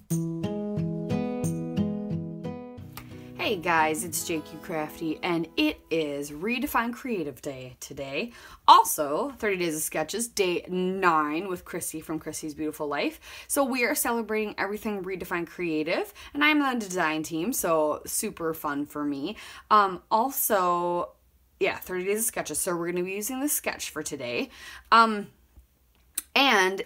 Hey guys, it's JQ Crafty, and it is Redefined Kreative Day today. Also, 30 Days of Sketches, day 9 with Chrissy from Chrissy's Beautiful Life. So we are celebrating everything Redefined Kreative, and I'm on the design team, so super fun for me. Also, yeah, 30 Days of Sketches, so we're going to be using the sketch for today. And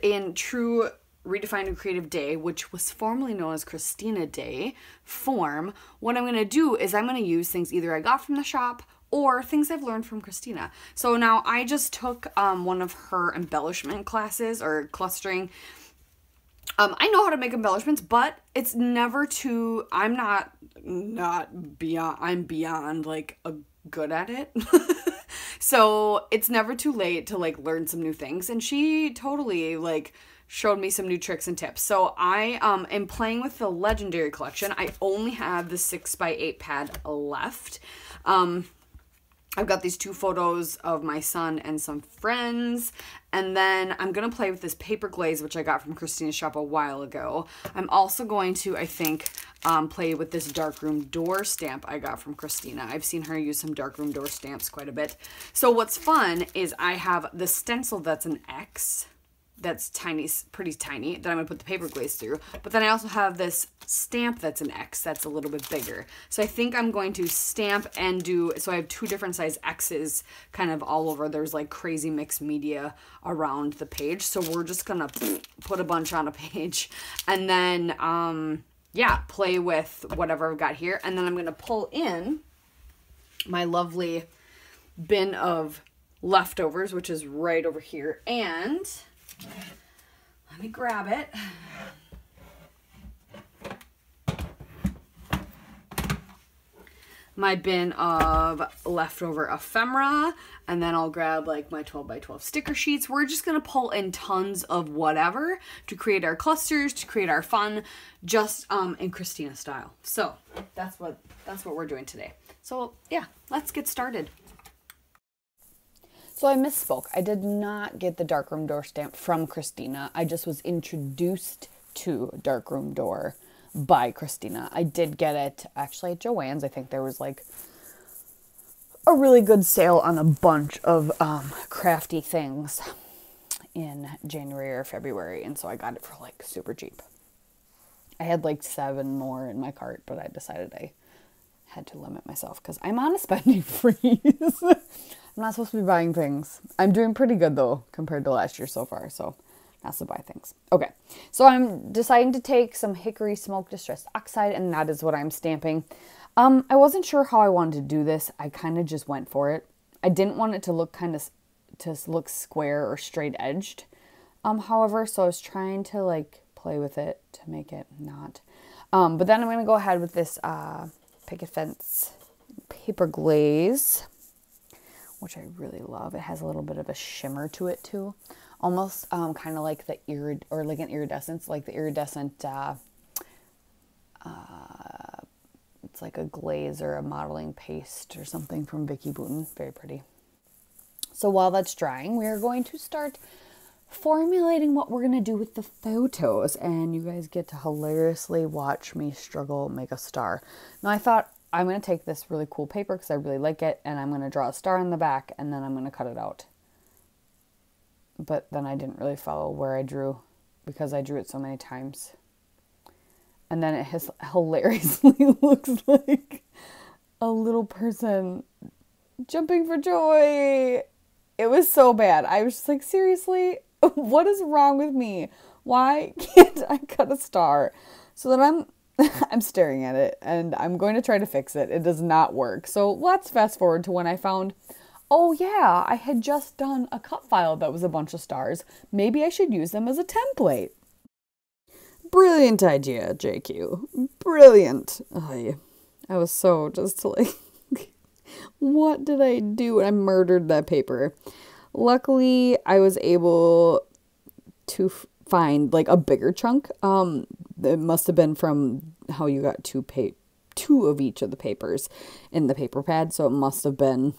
in true Redefined Kreative Day, which was formerly known as Christina Day form, what I'm going to do is I'm going to use things either I got from the shop or things I've learned from Christina. So now I just took one of her embellishment classes or clustering. I know how to make embellishments, but it's never too, I'm beyond like good at it. So it's never too late to like learn some new things. And she totally like showed me some new tricks and tips. So I am playing with the Legendary collection. I only have the 6x8 pad left. I've got these 2 photos of my son and some friends. And then I'm going to play with this paper glaze, which I got from Christina's shop a while ago. I'm also going to, I think, play with this darkroom door stamp I got from Christina. I've seen her use some darkroom door stamps quite a bit. So what's fun is I have the stencil that's an X. That's tiny, pretty tiny, that I'm going to put the paper glaze through. But then I also have this stamp that's an X that's a little bit bigger. So I think I'm going to stamp and do, so I have 2 different size X's kind of all over. There's like crazy mixed media around the page. So we're just going to put a bunch on a page. And then, yeah, play with whatever I've got here. And then I'm going to pull in my lovely bin of leftovers, which is right over here. And let me grab it. My bin of leftover ephemera, and then I'll grab like my 12x12 sticker sheets. We're just gonna pull in tons of whatever to create our clusters, to create our fun, just in Christina style. So that's what we're doing today. So yeah, let's get started. So I misspoke. I did not get the darkroom door stamp from Christina. I just was introduced to darkroom door by Christina. I did get it actually at Joann's. I think there was like a really good sale on a bunch of crafty things in January or February, and so I got it for like super cheap. I had like 7 more in my cart, but I decided I had to limit myself because I'm on a spending freeze. I'm not supposed to be buying things. I'm doing pretty good though compared to last year so far, so not to buy things. Okay, so I'm deciding to take some hickory smoke distressed oxide, and that is what I'm stamping. I wasn't sure how I wanted to do this. I kind of just went for it. I didn't want it to look look square or straight edged. However, so I was trying to like play with it to make it not. But then I'm gonna go ahead with this picket fence paper glaze, which I really love. It has a little bit of a shimmer to it too. Almost kind of like the iridescent, it's like a glaze or a modeling paste or something from Vicky Bouton. Very pretty. So while that's drying, we are going to start formulating what we're going to do with the photos. And you guys get to hilariously watch me struggle make a star. Now I thought, I'm going to take this really cool paper because I really like it, and I'm going to draw a star on the back, and then I'm going to cut it out. But then I didn't really follow where I drew because I drew it so many times. And then it hilariously looks like a little person jumping for joy. It was so bad. I was just like, seriously? What is wrong with me? Why can't I cut a star? So then I'm staring at it, and I'm going to try to fix it. It does not work. So let's fast forward to when I found, oh yeah, I had just done a cut file that was a bunch of stars. Maybe I should use them as a template. Brilliant idea, JQ. Brilliant. I was so just like, what did I do? And I murdered that paper. Luckily, I was able to find like a bigger chunk. It must have been from how you got 2 of each of the papers in the paper pad. So it must have been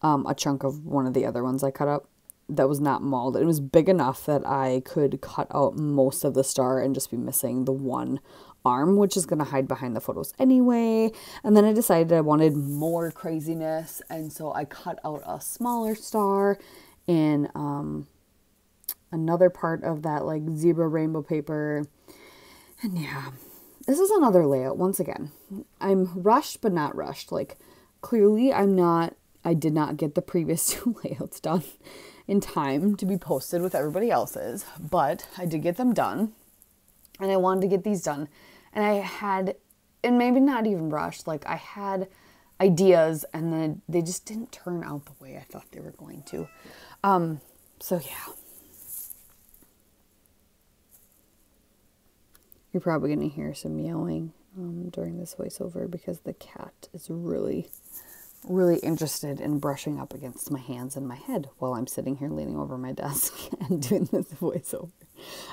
a chunk of one of the other ones I cut up. that was not molded. It was big enough that I could cut out most of the star and just be missing the one arm, which is going to hide behind the photos anyway. And then I decided I wanted more craziness, and so I cut out a smaller star in another part of that like zebra rainbow paper. And yeah, this is another layout. Once again, I'm rushed but not rushed. Like, clearly I did not get the previous 2 layouts done in time to be posted with everybody else's, but I did get them done, and I wanted to get these done. And I had, and maybe not even rushed, like I had ideas, and then they just didn't turn out the way I thought they were going to. So yeah. You're probably going to hear some meowing during this voiceover because the cat is really interested in brushing up against my hands and my head while I'm sitting here leaning over my desk and doing this voiceover.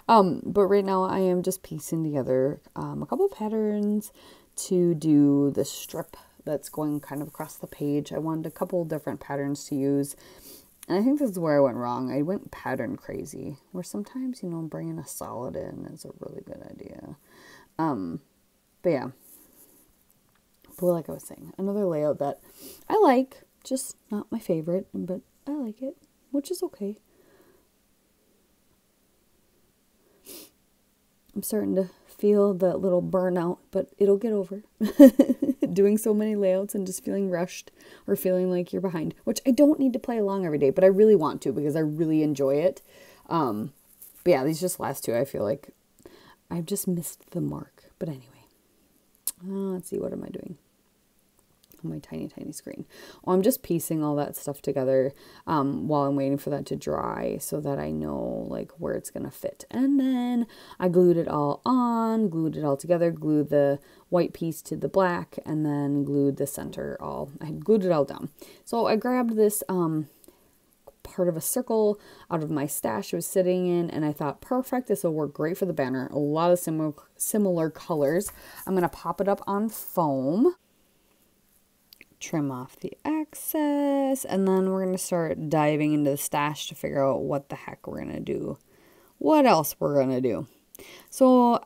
But right now I am just piecing together a couple patterns to do the strip that's going kind of across the page. I wanted a couple different patterns to use. And I think this is where I went wrong. I went pattern crazy, where sometimes, bringing a solid in is a really good idea. But yeah. But like I was saying, another layout that I like, just not my favorite, but I like it, which is okay. I'm starting to feel that little burnout, but it'll get over. Doing so many layouts and just feeling rushed or feeling like you're behind, which I don't need to play along every day, but I really want to because I really enjoy it. But yeah, these just last 2, I feel like I've just missed the mark. But anyway, let's see, what am I doing on my tiny screen? I'm just piecing all that stuff together while I'm waiting for that to dry so that I know like where it's gonna fit. And then I glued it all on, glued it all together, glued the white piece to the black, and then glued the center I glued it all down. So I grabbed this part of a circle out of my stash I was sitting in, and I thought, perfect, this will work great for the banner. A lot of similar colors. I'm gonna pop it up on foam, trim off the excess, and then we're going to start diving into the stash to figure out what the heck we're going to do. What else we're going to do. So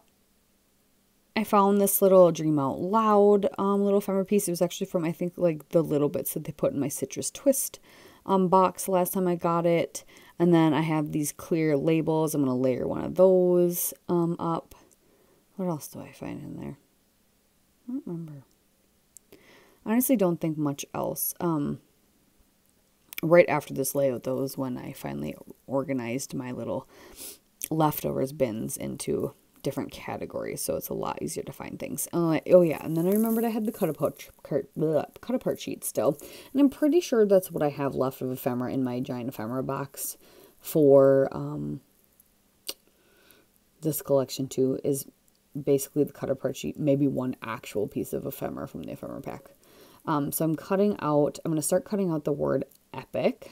I found this little Dream Out Loud little ephemera piece. It was actually from, I think, like the little bits that they put in my Citrus Twist box last time I got it. And then I have these clear labels. I'm going to layer one of those up. What else do I find in there? I don't remember. I honestly don't think much else. Right after this layout, though, is when I finally organized my little leftovers bins into different categories, so it's a lot easier to find things. Oh yeah, and then I remembered I had the cut-apart sheet still, and I'm pretty sure that's what I have left of ephemera in my giant ephemera box for this collection too, is basically the cut-apart sheet, maybe one actual piece of ephemera from the ephemera pack. So I'm going to start cutting out the word epic.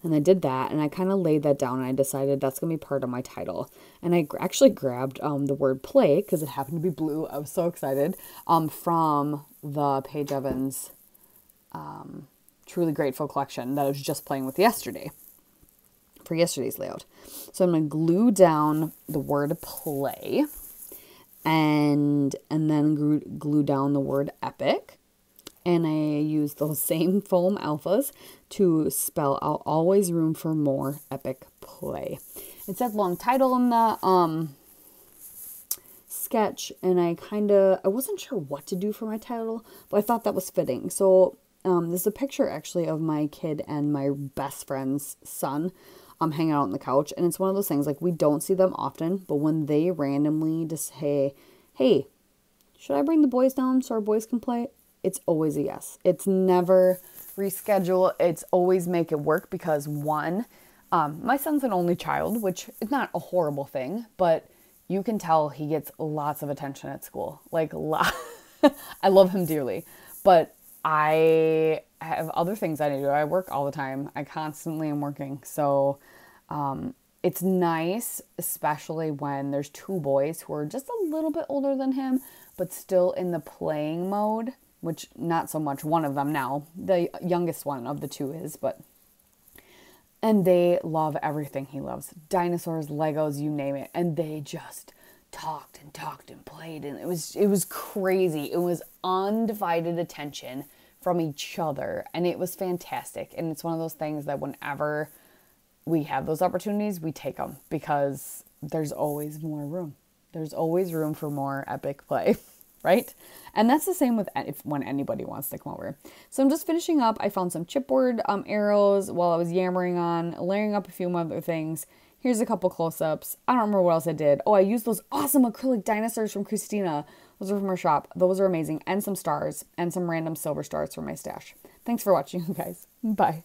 And I did that, and I kind of laid that down, and I decided that's going to be part of my title. And I actually grabbed the word play, because it happened to be blue. I was so excited, from the Paige Evans Truly Grateful collection that I was just playing with yesterday, for yesterday's layout. So I'm going to glue down the word play, and then glue down the word epic. And I use those same foam alphas to spell out always room for more epic play. It said long title in the sketch, and I wasn't sure what to do for my title, but I thought that was fitting. So there's a picture actually of my kid and my best friend's son hanging out on the couch. And it's one of those things, like, we don't see them often, but when they randomly just say, hey, should I bring the boys down so our boys can play? It's always a yes. It's never reschedule. It's always make it work, because one, my son's an only child, which is not a horrible thing, but you can tell he gets lots of attention at school. Like, I love him dearly, but I have other things I need to do. I work all the time. I constantly am working. So it's nice, especially when there's 2 boys who are just a little bit older than him, but still in the playing mode. Which, not so much one of them now. The youngest one of the 2 is, but And they love everything he loves. Dinosaurs, Legos, you name it. And they just talked and played. And it was crazy. It was undivided attention from each other. And it was fantastic. And it's one of those things that whenever we have those opportunities, we take them because there's always more room. There's always room for more epic play, right? And that's the same with when anybody wants to come over. So I'm just finishing up. I found some chipboard arrows while I was yammering on, layering up a few other things. Here's a couple close-ups. I don't remember what else I did. Oh, I used those awesome acrylic dinosaurs from Christina. Those are from her shop. Those are amazing. And some stars and some random silver stars from my stash. Thanks for watching, guys. Bye.